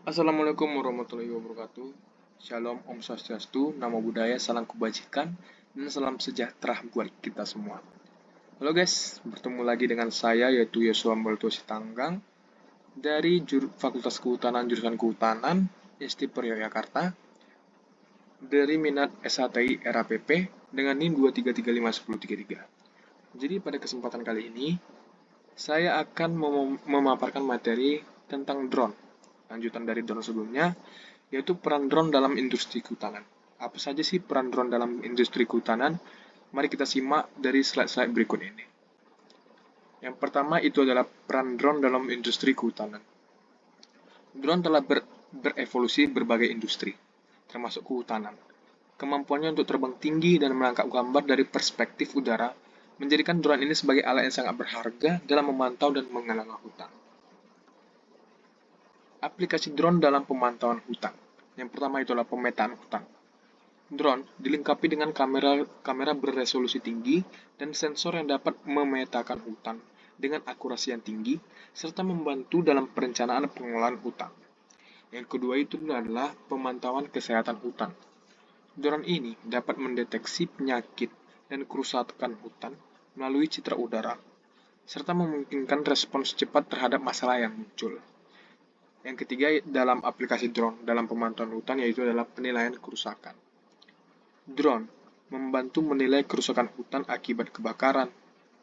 Assalamualaikum warahmatullahi wabarakatuh. Shalom, Om Swastiastu, Namo Buddhaya, salam kebajikan, dan salam sejahtera buat kita semua. Halo guys, bertemu lagi dengan saya yaitu Yosua Mbalto Sitanggang dari Fakultas Kehutanan Jurusan Kehutanan ISTI Yogyakarta dari minat SHTI RAPP dengan NIM 2335103. Jadi pada kesempatan kali ini saya akan memaparkan materi tentang drone. Lanjutan dari drone sebelumnya, yaitu peran drone dalam industri kehutanan. Apa saja sih peran drone dalam industri kehutanan? Mari kita simak dari slide-slide berikut ini. Yang pertama itu adalah peran drone dalam industri kehutanan. Drone telah berevolusi berbagai industri, termasuk kehutanan. Kemampuannya untuk terbang tinggi dan menangkap gambar dari perspektif udara menjadikan drone ini sebagai alat yang sangat berharga dalam memantau dan mengelola hutan. Aplikasi drone dalam pemantauan hutan. Yang pertama itulah pemetaan hutan. Drone dilengkapi dengan kamera beresolusi tinggi dan sensor yang dapat memetakan hutan dengan akurasi yang tinggi serta membantu dalam perencanaan pengelolaan hutan. Yang kedua itu adalah pemantauan kesehatan hutan. Drone ini dapat mendeteksi penyakit dan kerusakan hutan melalui citra udara serta memungkinkan respons cepat terhadap masalah yang muncul. Yang ketiga dalam aplikasi drone dalam pemantauan hutan yaitu adalah penilaian kerusakan. Drone membantu menilai kerusakan hutan akibat kebakaran,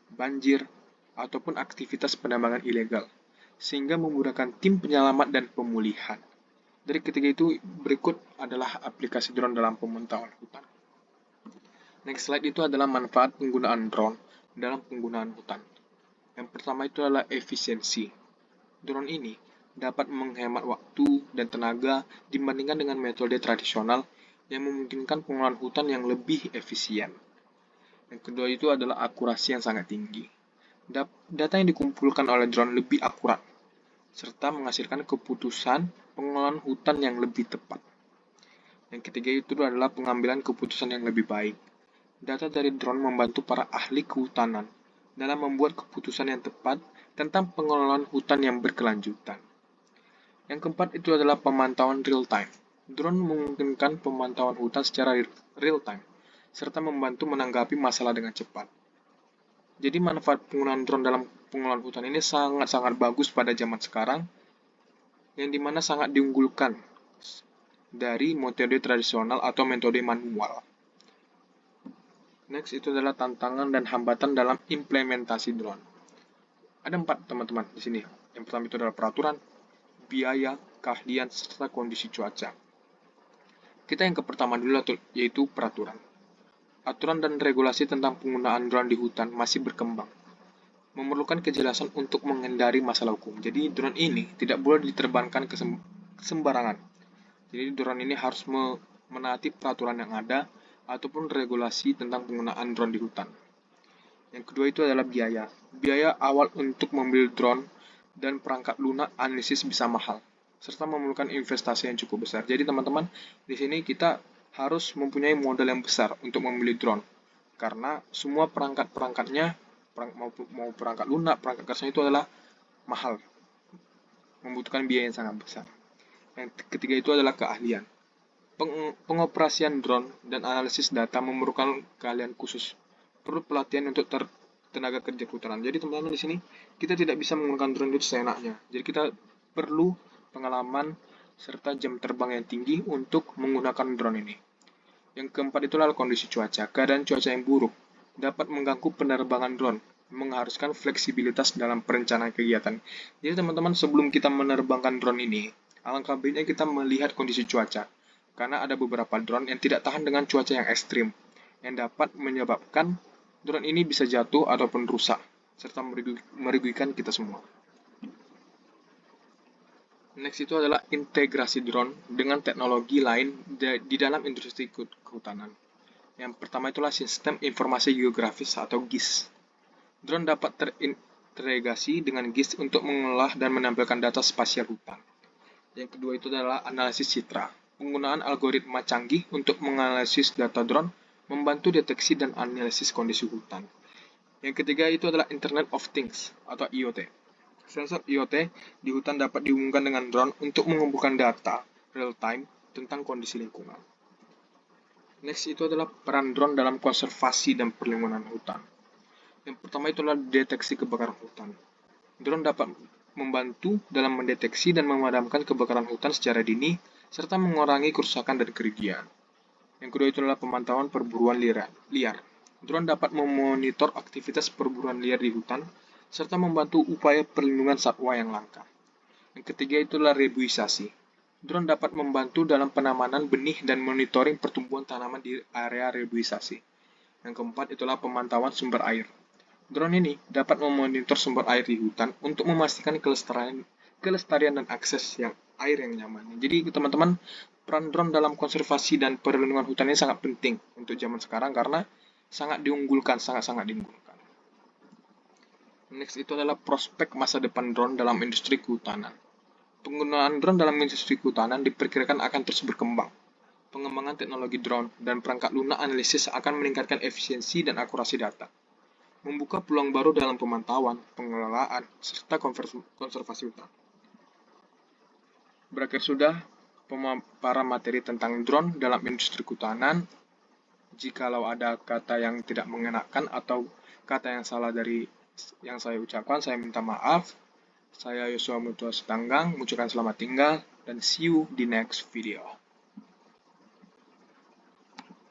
banjir, ataupun aktivitas penambangan ilegal, sehingga memudahkan tim penyelamat dan pemulihan. Dari ketiga itu berikut adalah aplikasi drone dalam pemantauan hutan. Next slide itu adalah manfaat penggunaan drone dalam penggunaan hutan. Yang pertama itu adalah efisiensi. Drone ini dapat menghemat waktu dan tenaga dibandingkan dengan metode tradisional yang memungkinkan pengelolaan hutan yang lebih efisien. Yang kedua itu adalah akurasi yang sangat tinggi. Data yang dikumpulkan oleh drone lebih akurat, serta menghasilkan keputusan pengelolaan hutan yang lebih tepat. Yang ketiga itu adalah pengambilan keputusan yang lebih baik. Data dari drone membantu para ahli kehutanan dalam membuat keputusan yang tepat tentang pengelolaan hutan yang berkelanjutan. Yang keempat itu adalah pemantauan real-time. Drone memungkinkan pemantauan hutan secara real-time, serta membantu menanggapi masalah dengan cepat. Jadi manfaat penggunaan drone dalam pengelolaan hutan ini sangat-sangat bagus pada zaman sekarang, yang dimana sangat diunggulkan dari metode tradisional atau metode manual. Next itu adalah tantangan dan hambatan dalam implementasi drone. Ada 4 teman-teman di sini. Yang pertama itu adalah peraturan, biaya, keahlian, serta kondisi cuaca. Kita yang pertama dulu yaitu peraturan. Aturan dan regulasi tentang penggunaan drone di hutan masih berkembang. Memerlukan kejelasan untuk menghindari masalah hukum. Jadi drone ini tidak boleh diterbangkan ke sembarangan. Jadi drone ini harus menaati peraturan yang ada ataupun regulasi tentang penggunaan drone di hutan. Yang kedua itu adalah biaya. Biaya awal untuk membeli drone dan perangkat lunak analisis bisa mahal, serta memerlukan investasi yang cukup besar. Jadi teman-teman, di sini kita harus mempunyai modal yang besar untuk membeli drone, karena semua perangkat-perangkatnya, mau perangkat lunak, perangkat kasarnya itu adalah mahal, membutuhkan biaya yang sangat besar. Yang ketiga itu adalah keahlian. Pengoperasian drone dan analisis data memerlukan keahlian khusus. Perlu pelatihan untuk tenaga kerja kehutanan. Jadi teman-teman di sini kita tidak bisa menggunakan drone itu seenaknya. Jadi kita perlu pengalaman serta jam terbang yang tinggi untuk menggunakan drone ini. Yang keempat itulah kondisi cuaca. Keadaan cuaca yang buruk dapat mengganggu penerbangan drone, mengharuskan fleksibilitas dalam perencanaan kegiatan. Jadi teman-teman sebelum kita menerbangkan drone ini, alangkah baiknya kita melihat kondisi cuaca. Karena ada beberapa drone yang tidak tahan dengan cuaca yang ekstrim, yang dapat menyebabkan drone ini bisa jatuh ataupun rusak, serta merugikan kita semua. Next itu adalah integrasi drone dengan teknologi lain di dalam industri kehutanan. Yang pertama itulah sistem informasi geografis atau GIS. Drone dapat terintegrasi dengan GIS untuk mengolah dan menampilkan data spasial hutan. Yang kedua itu adalah analisis citra. Penggunaan algoritma canggih untuk menganalisis data drone membantu deteksi dan analisis kondisi hutan. Yang ketiga itu adalah Internet of Things atau IoT. Sensor IoT di hutan dapat dihubungkan dengan drone untuk mengumpulkan data real-time tentang kondisi lingkungan. Next itu adalah peran drone dalam konservasi dan perlindungan hutan. Yang pertama itu adalah deteksi kebakaran hutan. Drone dapat membantu dalam mendeteksi dan memadamkan kebakaran hutan secara dini, serta mengurangi kerusakan dan kerugian. Yang kedua itu adalah pemantauan perburuan liar. Drone dapat memonitor aktivitas perburuan liar di hutan, serta membantu upaya perlindungan satwa yang langka. Yang ketiga itu adalah rebuisasi. Drone dapat membantu dalam penanaman benih dan monitoring pertumbuhan tanaman di area rebuisasi. Yang keempat itulah pemantauan sumber air. Drone ini dapat memonitor sumber air di hutan untuk memastikan kelestarian dan akses air yang nyaman. Jadi teman-teman, peran drone dalam konservasi dan perlindungan hutan ini sangat penting untuk zaman sekarang karena sangat sangat diunggulkan. Next itu adalah prospek masa depan drone dalam industri kehutanan. Penggunaan drone dalam industri kehutanan diperkirakan akan terus berkembang. Pengembangan teknologi drone dan perangkat lunak analisis akan meningkatkan efisiensi dan akurasi data, membuka peluang baru dalam pemantauan, pengelolaan, serta konservasi hutan. Berakhir sudah pemaparan materi tentang drone dalam industri kehutanan. Jikalau ada kata yang tidak mengenakan atau kata yang salah dari yang saya ucapkan, saya minta maaf. Saya Yosua Mutua Setanggang, mengucapkan selamat tinggal, dan see you di next video.